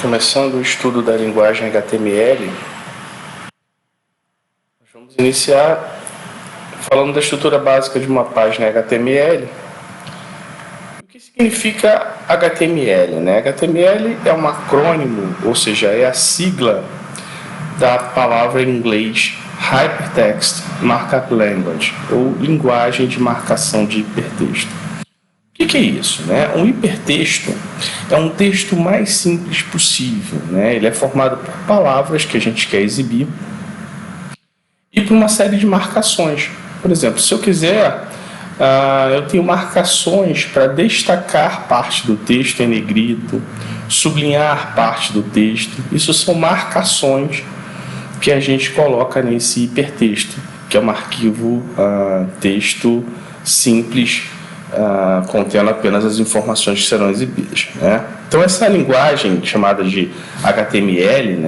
Começando o estudo da linguagem HTML, nós vamos iniciar falando da estrutura básica de uma página HTML. O que significa HTML? HTML é um acrônimo, ou seja, é a sigla da palavra em inglês Hypertext Markup Language, ou linguagem de marcação de hipertexto. O que é isso? Um hipertexto é um texto mais simples possível. Ele é formado por palavras que a gente quer exibir e por uma série de marcações. Por exemplo, se eu quiser, eu tenho marcações para destacar parte do texto em negrito, sublinhar parte do texto. Isso são marcações que a gente coloca nesse hipertexto, que é um arquivo texto simples, contendo apenas as informações que serão exibidas. Então, essa linguagem chamada de HTML,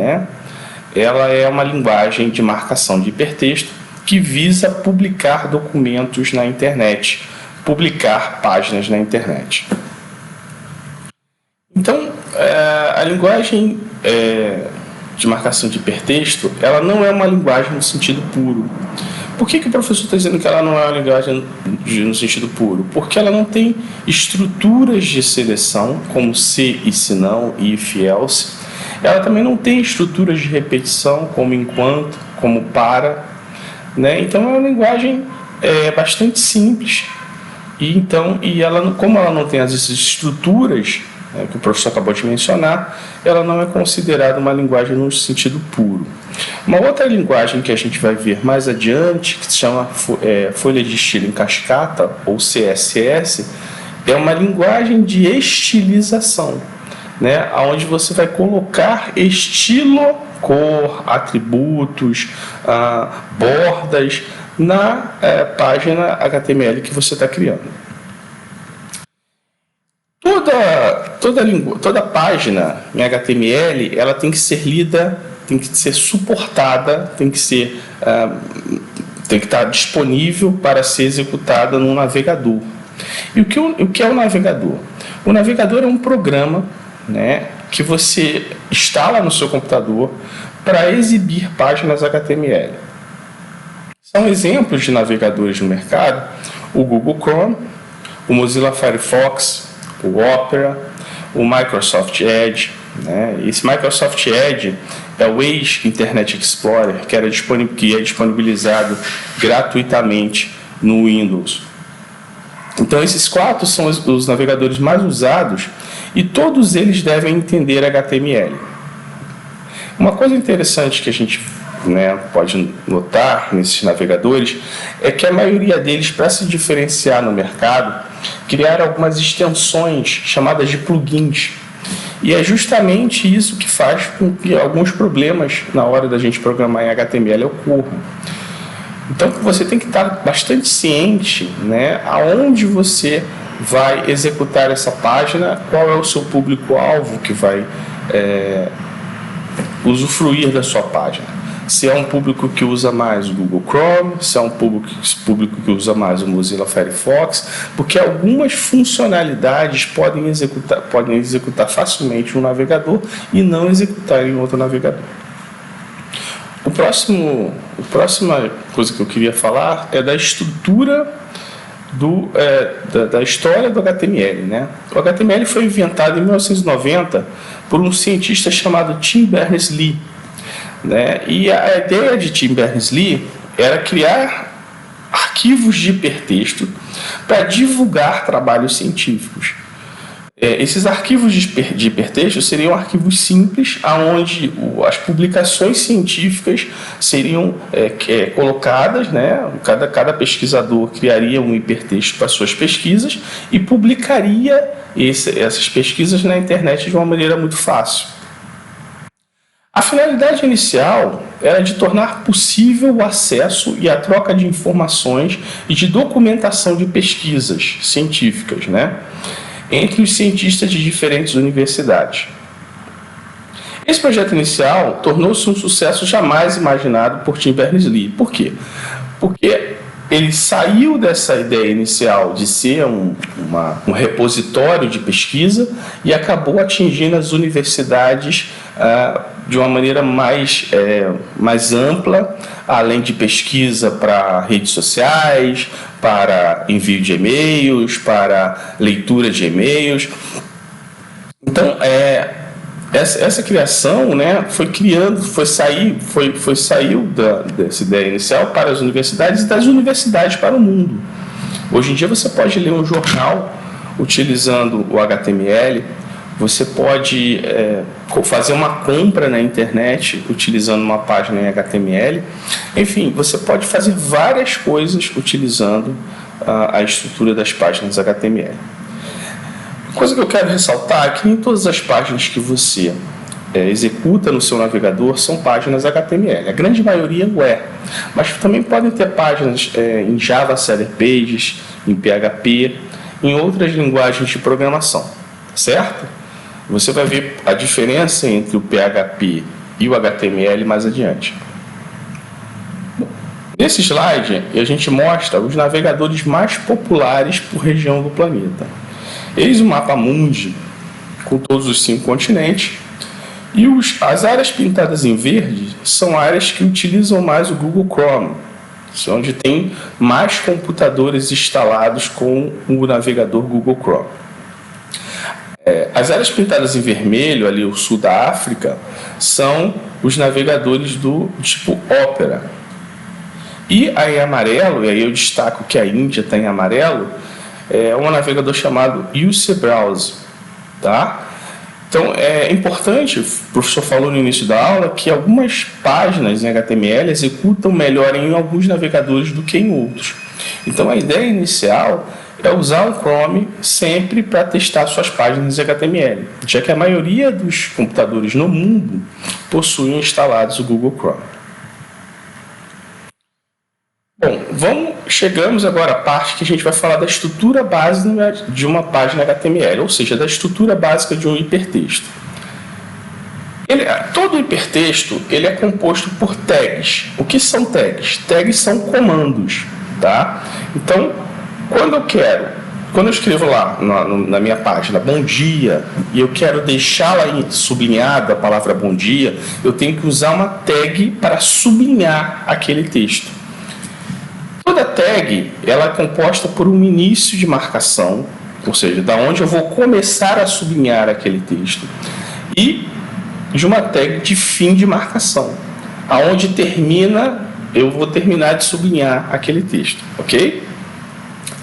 ela é uma linguagem de marcação de hipertexto que visa publicar documentos na internet, publicar páginas na internet. Então, a linguagem de marcação de hipertexto, ela não é uma linguagem no sentido puro. Por que o professor está dizendo que ela não é uma linguagem no sentido puro? Porque ela não tem estruturas de seleção, como se e se não, if, else. Ela também não tem estruturas de repetição, como enquanto, como para. Então, é uma linguagem bastante simples. Como ela não tem as estruturas que o professor acabou de mencionar, ela não é considerada uma linguagem no sentido puro. Uma outra linguagem que a gente vai ver mais adiante, que se chama folha de estilo em cascata, ou CSS, é uma linguagem de estilização, onde você vai colocar estilo, cor, atributos, bordas na página HTML que você está criando. Toda página em HTML ela tem que ser lida, tem que ser suportada, tem que estar disponível para ser executada no navegador. E o que é o navegador? O navegador é um programa que você instala no seu computador para exibir páginas HTML. São exemplos de navegadores no mercado: o Google Chrome, o Mozilla Firefox, o Opera, o Microsoft Edge. Esse Microsoft Edge é o ex-Internet Explorer, que é disponibilizado gratuitamente no Windows. Então, esses 4 são os navegadores mais usados e todos eles devem entender HTML. Uma coisa interessante que a gente pode notar nesses navegadores é que a maioria deles, para se diferenciar no mercado, criaram algumas extensões chamadas de plugins. E é justamente isso que faz com que alguns problemas na hora da gente programar em HTML ocorram. Então, você tem que estar bastante ciente aonde você vai executar essa página, qual é o seu público-alvo que vai usufruir da sua página. Se é um público que usa mais o Google Chrome, se é um público que usa mais o Mozilla Firefox, porque algumas funcionalidades podem executar facilmente um navegador e não executar em outro navegador. A próxima coisa que eu queria falar é da estrutura da história do HTML. O HTML foi inventado em 1990 por um cientista chamado Tim Berners-Lee. E a ideia de Tim Berners-Lee era criar arquivos de hipertexto para divulgar trabalhos científicos. Esses arquivos de hipertexto seriam arquivos simples, onde as publicações científicas seriam colocadas, cada pesquisador criaria um hipertexto para suas pesquisas e publicaria essas pesquisas na internet de uma maneira muito fácil. A finalidade inicial era de tornar possível o acesso e a troca de informações e de documentação de pesquisas científicas, entre os cientistas de diferentes universidades. Esse projeto inicial tornou-se um sucesso jamais imaginado por Tim Berners-Lee. Por quê? Porque ele saiu dessa ideia inicial de ser um repositório de pesquisa e acabou atingindo as universidades de uma maneira mais ampla, além de pesquisa para redes sociais, para envio de e-mails, para leitura de e-mails. Então, essa criação, né, saiu dessa ideia inicial para as universidades e das universidades para o mundo. Hoje em dia você pode ler um jornal utilizando o HTML, você pode fazer uma compra na internet utilizando uma página em HTML. Enfim, você pode fazer várias coisas utilizando a estrutura das páginas HTML. Coisa que eu quero ressaltar é que nem todas as páginas que você executa no seu navegador são páginas HTML. A grande maioria é, mas também podem ter páginas em Java Server Pages, em PHP, em outras linguagens de programação, certo? Você vai ver a diferença entre o PHP e o HTML mais adiante. Nesse slide, a gente mostra os navegadores mais populares por região do planeta. Eis o mapa mundi com todos os 5 continentes e as áreas pintadas em verde são áreas que utilizam mais o Google Chrome, onde tem mais computadores instalados com o navegador Google Chrome. As áreas pintadas em vermelho, ali o sul da África, são os navegadores do tipo Opera. E aí em amarelo, e aí eu destaco que a Índia está em amarelo, é um navegador chamado UC Browse, tá? Então, é importante, o professor falou no início da aula, que algumas páginas em HTML executam melhor em alguns navegadores do que em outros. Então, a ideia inicial é usar o Chrome sempre para testar suas páginas em HTML, já que a maioria dos computadores no mundo possuem instalados o Google Chrome. Bom, chegamos agora à parte que a gente vai falar da estrutura básica de uma página HTML, ou seja, da estrutura básica de um hipertexto. Todo hipertexto ele é composto por tags. O que são tags? Tags são comandos, tá? Então, quando eu escrevo lá na minha página bom dia e eu quero deixá-la sublinhada a palavra bom dia, eu tenho que usar uma tag para sublinhar aquele texto. Toda tag ela é composta por um início de marcação, ou seja, da onde eu vou começar a sublinhar aquele texto, e de uma tag de fim de marcação, aonde eu vou terminar de sublinhar aquele texto, ok?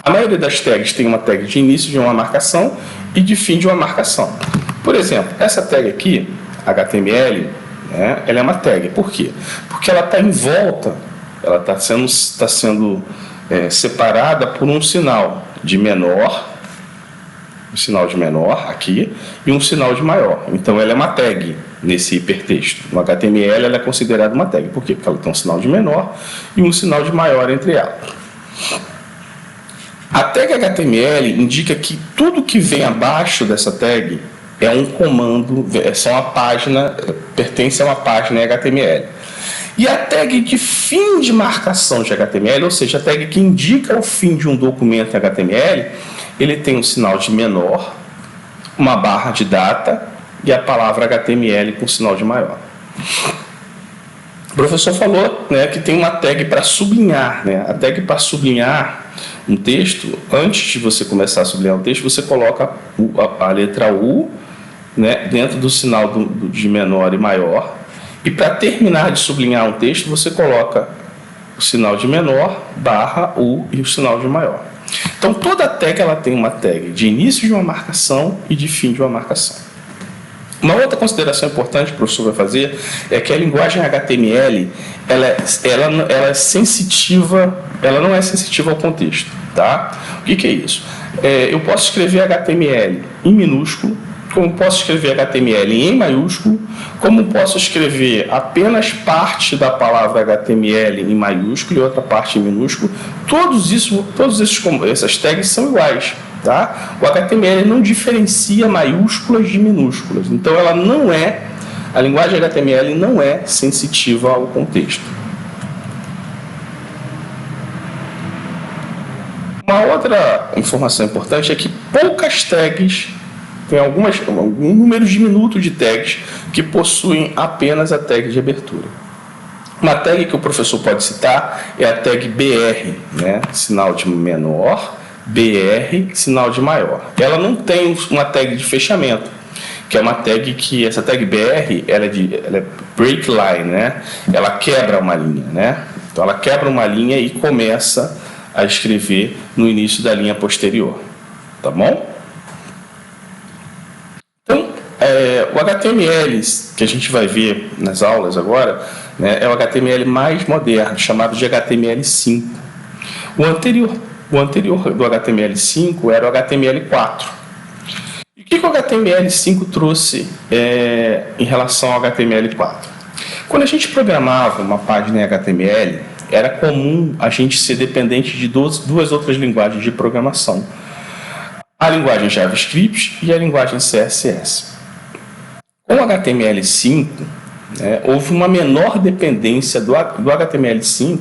A maioria das tags tem uma tag de início de uma marcação e de fim de uma marcação. Por exemplo, essa tag aqui, HTML, né, ela é uma tag. Por quê? Porque ela está em volta. Ela está sendo separada por um sinal de menor, um sinal de menor aqui, e um sinal de maior. Então, ela é uma tag nesse hipertexto. No HTML, ela é considerada uma tag. Por quê? Porque ela tem um sinal de menor e um sinal de maior entre elas. A tag HTML indica que tudo que vem abaixo dessa tag é um comando, pertence a uma página HTML. E a tag de fim de marcação de HTML, ou seja, a tag que indica o fim de um documento em HTML, ele tem um sinal de menor, uma barra de data e a palavra HTML com sinal de maior. O professor falou, né, que tem uma tag para sublinhar. Né? A tag para sublinhar um texto, antes de você começar a sublinhar o texto, você coloca a letra U, né, dentro do sinal de menor e maior. E para terminar de sublinhar um texto, você coloca o sinal de menor, barra, U e o sinal de maior. Então, toda tag ela tem uma tag de início de uma marcação e de fim de uma marcação. Uma outra consideração importante que o professor vai fazer é que a linguagem HTML ela é sensitiva, ela não é sensitiva ao contexto. Tá? O que é isso? Eu posso escrever HTML em minúsculo, como posso escrever HTML em maiúsculo, como posso escrever apenas parte da palavra HTML em maiúsculo e outra parte em minúsculo. Essas tags são iguais. Tá? O HTML não diferencia maiúsculas de minúsculas. Então, a linguagem HTML não é sensitiva ao contexto. outra informação importante é que poucas tags, tem algum número diminuto de tags que possuem apenas a tag de abertura. Uma tag que o professor pode citar é a tag BR, né? Sinal de menor, BR, sinal de maior. Ela não tem uma tag de fechamento, que é uma tag que, essa tag BR, ela é break line, né? Ela quebra uma linha, né? Então ela quebra uma linha e começa a escrever no início da linha posterior, tá bom? Então, o HTML que a gente vai ver nas aulas agora, né, é o HTML mais moderno, chamado de HTML5. O anterior do HTML5 era o HTML4. E o que o HTML5 trouxe em relação ao HTML4? Quando a gente programava uma página em HTML, era comum a gente ser dependente de duas outras linguagens de programação. A linguagem JavaScript e a linguagem CSS. Com o HTML5, houve uma menor dependência do HTML5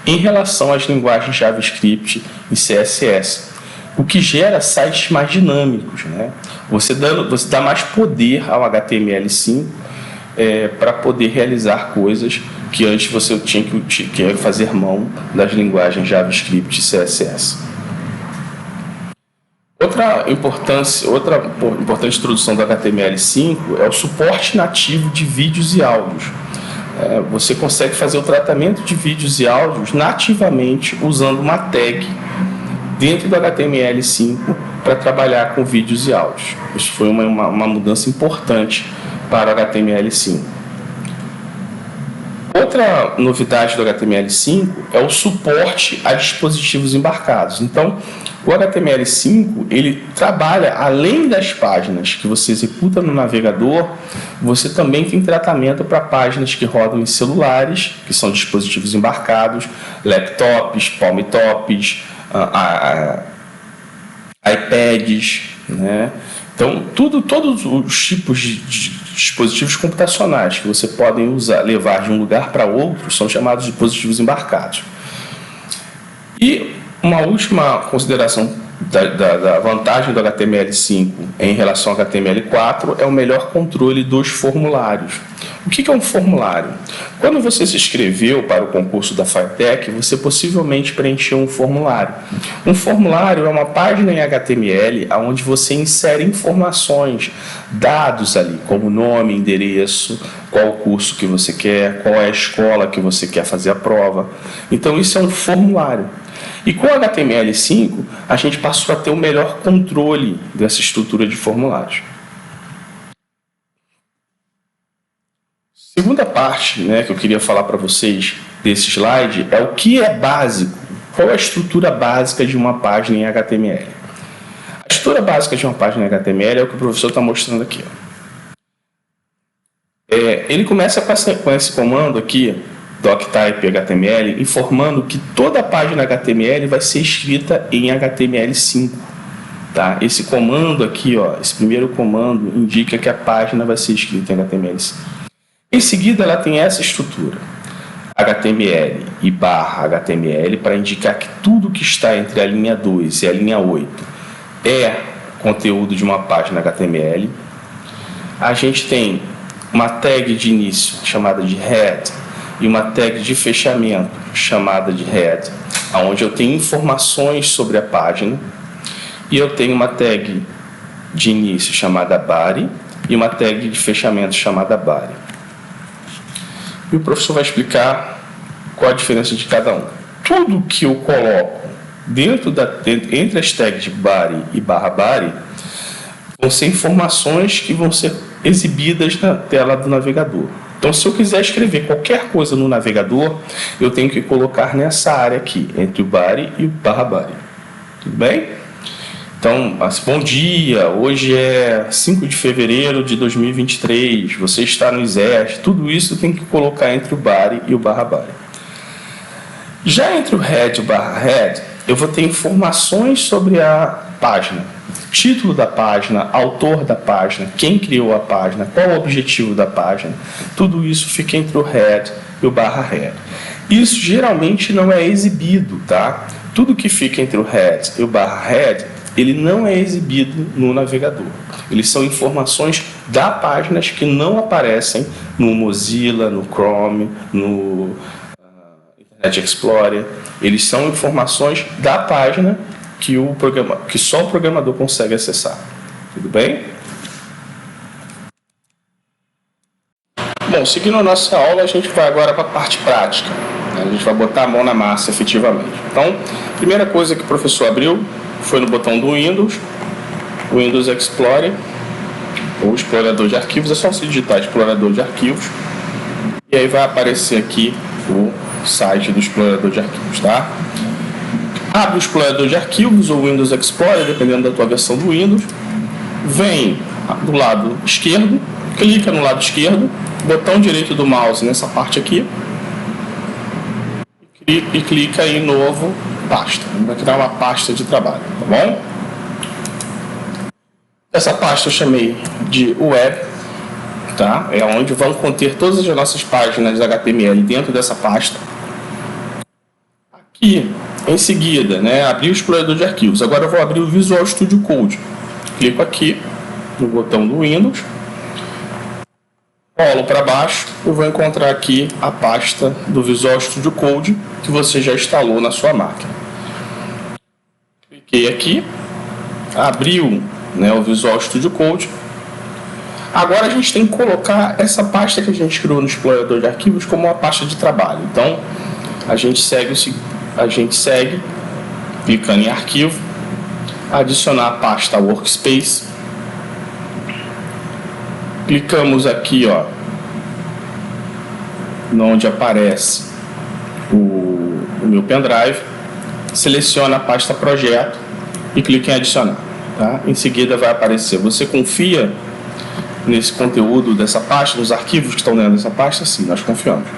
em relação às linguagens JavaScript e CSS, o que gera sites mais dinâmicos, né? Você dá mais poder ao HTML5 para poder realizar coisas que antes você tinha que fazer mão das linguagens JavaScript e CSS. Outra importante introdução do HTML5 é o suporte nativo de vídeos e áudios. Você consegue fazer o tratamento de vídeos e áudios nativamente usando uma tag dentro do HTML5 para trabalhar com vídeos e áudios. Isso foi uma mudança importante para o HTML5. Outra novidade do HTML5 é o suporte a dispositivos embarcados. Então, o HTML5 ele trabalha além das páginas que você executa no navegador, você também tem tratamento para páginas que rodam em celulares, que são dispositivos embarcados, laptops, palmtops, iPads, né? Então, todos os tipos de dispositivos computacionais que você pode levar de um lugar para outro são chamados de dispositivos embarcados. E uma última consideração da vantagem do HTML5 em relação ao HTML4 é o melhor controle dos formulários. O que é um formulário? Quando você se inscreveu para o concurso da FATEC, você possivelmente preencheu um formulário. Um formulário é uma página em HTML onde você insere informações, dados ali, como nome, endereço, qual o curso que você quer, qual é a escola que você quer fazer a prova. Então isso é um formulário. E com o HTML5, a gente passou a ter o melhor controle dessa estrutura de formulários. Segunda parte, que eu queria falar para vocês desse slide é o que é básico. Qual é a estrutura básica de uma página em HTML? A estrutura básica de uma página em HTML é o que o professor está mostrando aqui. Ele começa com esse comando aqui, doctype HTML, informando que toda a página HTML vai ser escrita em HTML5. Tá? Esse comando aqui, esse primeiro comando, indica que a página vai ser escrita em HTML5. Em seguida, ela tem essa estrutura, HTML e barra HTML, para indicar que tudo que está entre a linha 2 e a linha 8 é conteúdo de uma página HTML. A gente tem uma tag de início, chamada de head, e uma tag de fechamento, chamada de head, onde eu tenho informações sobre a página, e eu tenho uma tag de início, chamada body, e uma tag de fechamento, chamada body. E o professor vai explicar qual a diferença de cada um. Tudo que eu coloco entre as tags de body e barra body vão ser informações que vão ser exibidas na tela do navegador. Então, se eu quiser escrever qualquer coisa no navegador, eu tenho que colocar nessa área aqui, entre o body e o barra body. Tudo bem? Então, bom dia, hoje é 5 de fevereiro de 2023, você está no exército, tudo isso tem que colocar entre o body e o barra body. Já entre o head e o barra head, eu vou ter informações sobre a página, título da página, autor da página, quem criou a página, qual o objetivo da página, tudo isso fica entre o head e o barra head. Isso geralmente não é exibido, tá? Tudo que fica entre o head e o /head, ele não é exibido no navegador. Eles são informações da páginas que não aparecem no Mozilla, no Chrome, no Internet Explorer. Eles são informações da página que só o programador consegue acessar. Tudo bem? Bom, seguindo a nossa aula, a gente vai agora para a parte prática. A gente vai botar a mão na massa efetivamente. Então, a primeira coisa que o professor abriu foi no botão do Windows, Windows Explorer, ou explorador de arquivos. É só você digitar explorador de arquivos, e aí vai aparecer aqui o site do explorador de arquivos, tá? Abre o explorador de arquivos ou Windows Explorer, dependendo da tua versão do Windows. Vem do lado esquerdo, clica no lado esquerdo, botão direito do mouse nessa parte aqui, e clica em novo pasta. Vai criar uma pasta de trabalho, tá bom? Essa pasta eu chamei de web, tá? É onde vão conter todas as nossas páginas HTML dentro dessa pasta. Aqui, em seguida, né, abrir o explorador de arquivos. Agora eu vou abrir o Visual Studio Code. Clico aqui no botão do Windows, rolo para baixo, eu vou encontrar aqui a pasta do Visual Studio Code que você já instalou na sua máquina. Cliquei aqui, abriu, né, o Visual Studio Code. Agora a gente tem que colocar essa pasta que a gente criou no explorador de arquivos como uma pasta de trabalho. Então a gente segue clicando em arquivo, adicionar a pasta Workspace. Clicamos aqui, ó, onde aparece o meu pendrive, seleciona a pasta projeto e clica em adicionar, tá? Em seguida vai aparecer, você confia nesse conteúdo dessa pasta, nos arquivos que estão dentro dessa pasta? Sim, nós confiamos.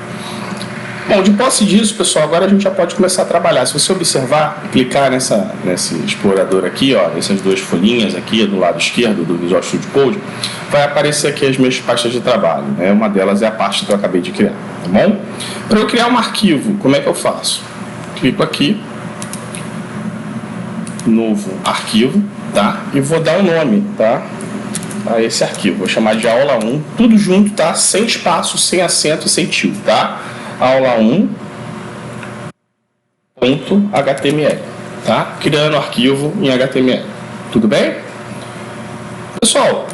Bom, de posse disso, pessoal, agora a gente já pode começar a trabalhar. Se você observar, clicar nesse explorador aqui, ó, essas duas folhinhas aqui do lado esquerdo do Visual Studio Code, vai aparecer aqui as minhas pastas de trabalho, né? Uma delas é a pasta que eu acabei de criar, tá bom? Para eu criar um arquivo, como é que eu faço? Clico aqui, novo arquivo, tá? E vou dar um nome, tá? A esse arquivo, vou chamar de aula 1, tudo junto, tá? Sem espaço, sem acento e sem tio, tá? Aula 1.html, tá? Criando arquivo em HTML. Tudo bem? Pessoal,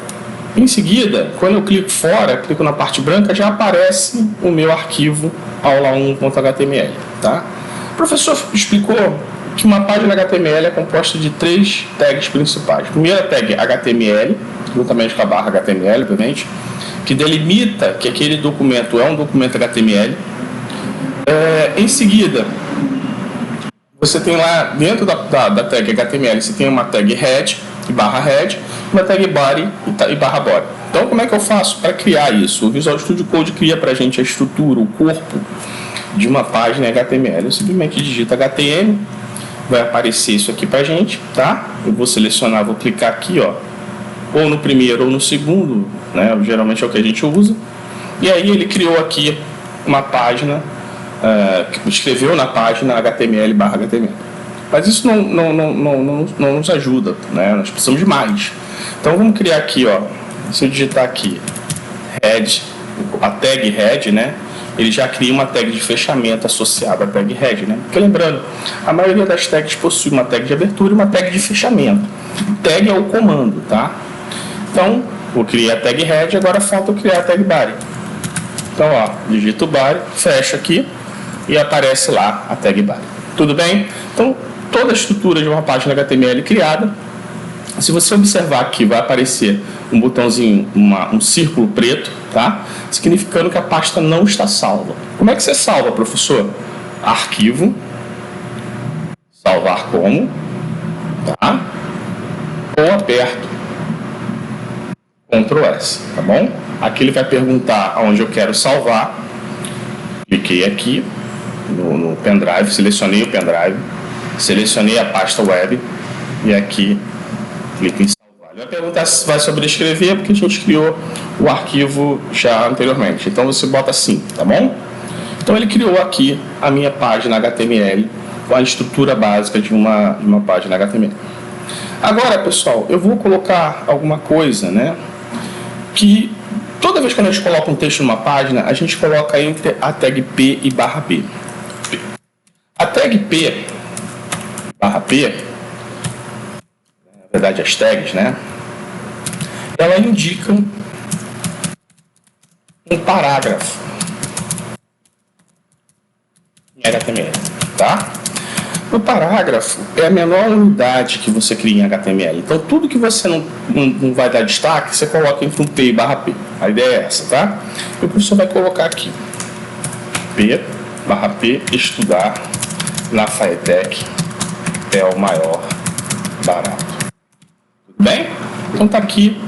em seguida, quando eu clico fora, clico na parte branca, já aparece o meu arquivo aula 1.html, tá? O professor explicou que uma página HTML é composta de 3 tags principais. Primeira tag HTML, juntamente com a barra HTML, obviamente, que delimita que aquele documento é um documento HTML. Em seguida, você tem lá dentro da tag HTML, você tem uma tag head e barra head, uma tag body e barra body. Então, como é que eu faço para criar isso? O Visual Studio Code cria para a gente a estrutura, o corpo de uma página HTML. Eu simplesmente digito HTML, vai aparecer isso aqui para a gente, tá? Eu vou selecionar, vou clicar aqui, ó, ou no primeiro ou no segundo, né? Geralmente é o que a gente usa. E aí ele criou aqui uma página, escreveu na página HTML/HTML. Mas isso não nos ajuda, né? Nós precisamos de mais. Então vamos criar aqui, ó, se eu digitar aqui head, a tag head, né? Ele já cria uma tag de fechamento associada à tag head, né? Porque lembrando, a maioria das tags possui uma tag de abertura e uma tag de fechamento. Tag é o comando, tá? Então, vou criar a tag head, agora falta eu criar a tag body. Então, ó, digito body, fecho aqui e aparece lá a tag body. Tudo bem? Então, toda a estrutura de uma página HTML criada. Se você observar aqui, vai aparecer um botãozinho, um círculo preto, tá? Significando que a pasta não está salva. Como é que você salva, professor? Arquivo, salvar como, tá? Ou aperto Ctrl S, tá bom? Aqui ele vai perguntar aonde eu quero salvar. Cliquei aqui no pendrive, selecionei o pendrive, selecionei a pasta web e aqui clico em salvar. Ele vai perguntar se vai sobrescrever, porque a gente criou o arquivo já anteriormente. Então você bota assim, tá bom? Então ele criou aqui a minha página HTML a estrutura básica de uma página HTML. Agora, pessoal, eu vou colocar alguma coisa, né, que toda vez que a gente coloca um texto numa página, a gente coloca entre a tag P e barra P. A tag P, barra P, na verdade as tags, né, ela indica um parágrafo em HTML, tá? O parágrafo é a menor unidade que você cria em HTML. Então, tudo que você não vai dar destaque, você coloca entre um P e barra P. A ideia é essa, tá? E o professor vai colocar aqui P, barra P, estudar na FAETEC é o maior barato. Tudo bem? Então, tá aqui.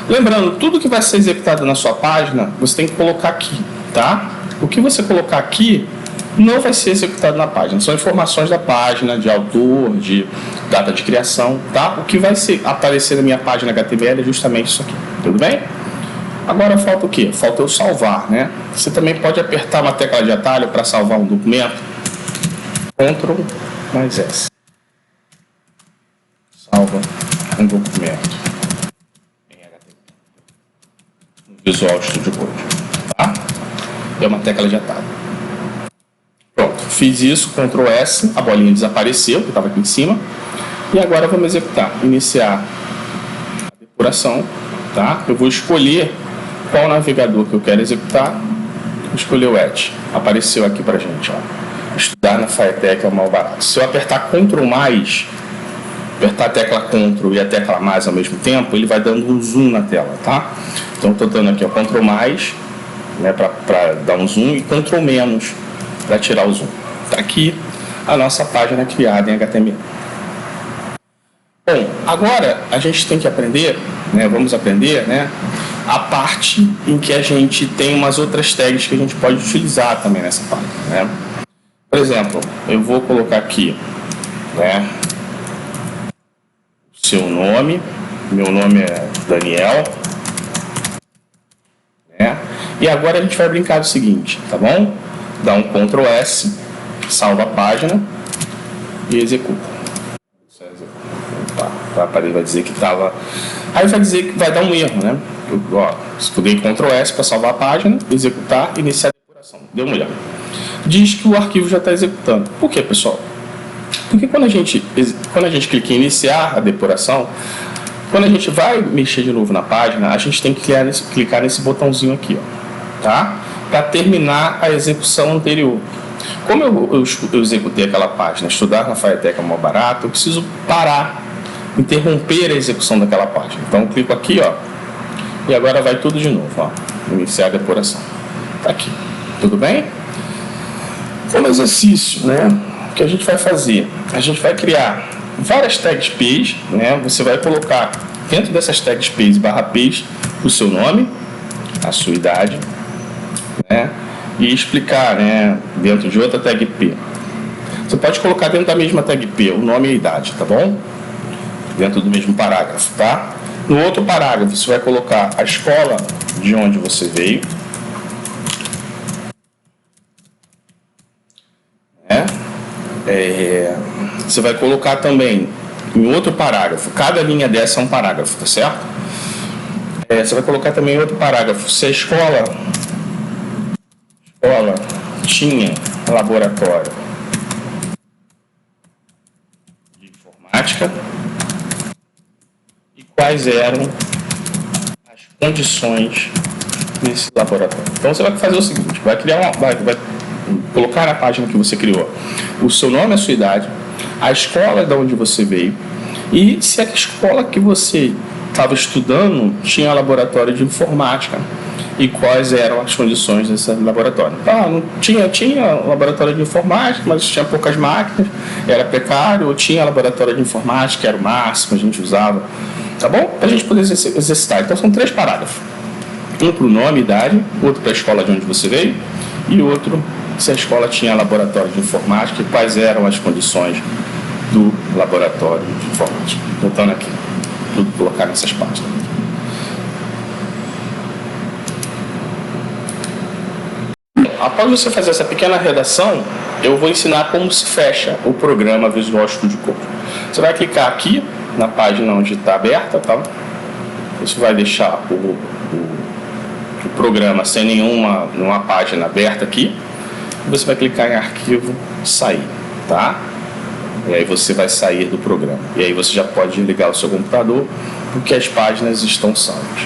Lembrando, tudo que vai ser executado na sua página, você tem que colocar aqui, tá? O que você colocar aqui não vai ser executado na página. São informações da página, de autor, de data de criação, tá? O que vai aparecer na minha página HTML é justamente isso aqui. Tudo bem? Agora falta o quê? Falta eu salvar, né? Você também pode apertar uma tecla de atalho para salvar um documento. Ctrl mais S. Salva um documento em HTML. No Visual Studio Code. Tá? É uma tecla de atalho. Pronto, fiz isso, Ctrl S, a bolinha desapareceu, que estava aqui em cima. E agora vamos executar. Iniciar a depuração, tá? Eu vou escolher qual navegador que eu quero executar. Vou escolher o Edge. Apareceu aqui pra gente, ó. Estudar na FAETEC é o mais barato. Se eu apertar Ctrl mais, apertar a tecla Ctrl e a tecla mais ao mesmo tempo, ele vai dando um zoom na tela, tá? Então estou dando aqui, ó, Ctrl mais, né, para dar um zoom, e Ctrl menos para tirar o zoom. Está aqui a nossa página criada em HTML. Bom, agora a gente tem que aprender, né, vamos aprender, né, a parte em que a gente tem umas outras tags que a gente pode utilizar também nessa página, né? Por exemplo, eu vou colocar aqui, né, seu nome, meu nome é Daniel, né? E agora a gente vai brincar do seguinte, tá bom? Dá um Ctrl S, salva a página e executa. Tá, vai dizer que estava. Aí vai dizer que vai dar um erro, né? Escolhi Ctrl S para salvar a página, executar, iniciar a depuração. Deu uma olhada. Diz que o arquivo já está executando. Por quê, pessoal? Porque quando a gente clica em iniciar a depuração, quando a gente vai mexer de novo na página, a gente tem que clicar nesse botãozinho aqui, ó, tá? Para terminar a execução anterior. Como eu executei aquela página, estudar na FAETEC é mais barato, eu preciso parar, interromper a execução daquela página. Então eu clico aqui, ó, e agora vai tudo de novo, ó, iniciar a depuração. Tá aqui, tudo bem? Como exercício, né, o que a gente vai fazer? A gente vai criar várias tags P's, né? Você vai colocar dentro dessas tags P's barra P's o seu nome, a sua idade, né? E explicar, né, dentro de outra tag P. Você pode colocar dentro da mesma tag P o nome e a idade, tá bom? Dentro do mesmo parágrafo, tá? No outro parágrafo você vai colocar a escola de onde você veio, né? Você vai colocar também em outro parágrafo, cada linha dessa é um parágrafo, tá certo? Você vai colocar também em outro parágrafo, se a escola tinha laboratório de informática e quais eram as condições nesse laboratório. Então você vai fazer o seguinte, vai colocar na página que você criou o seu nome, a sua idade, a escola de onde você veio e se a escola que você estava estudando tinha laboratório de informática e quais eram as condições desse laboratório. Não tinha laboratório de informática, mas tinha poucas máquinas, era precário, ou tinha laboratório de informática, era o máximo, a gente usava, tá bom? Para a gente poder exercitar. Então são 3 parágrafos. Um para o nome, idade, outro para a escola de onde você veio e outro se a escola tinha laboratório de informática e quais eram as condições do laboratório de informática. Voltando aqui, tudo colocar nessas páginas. Após você fazer essa pequena redação, eu vou ensinar como se fecha o programa Visual Studio Code. Você vai clicar aqui na página onde está aberta, tá? Você vai deixar o programa sem nenhuma página aberta aqui. Você vai clicar em arquivo, sair, tá? E aí você vai sair do programa. E aí você já pode ligar o seu computador, porque as páginas estão salvas.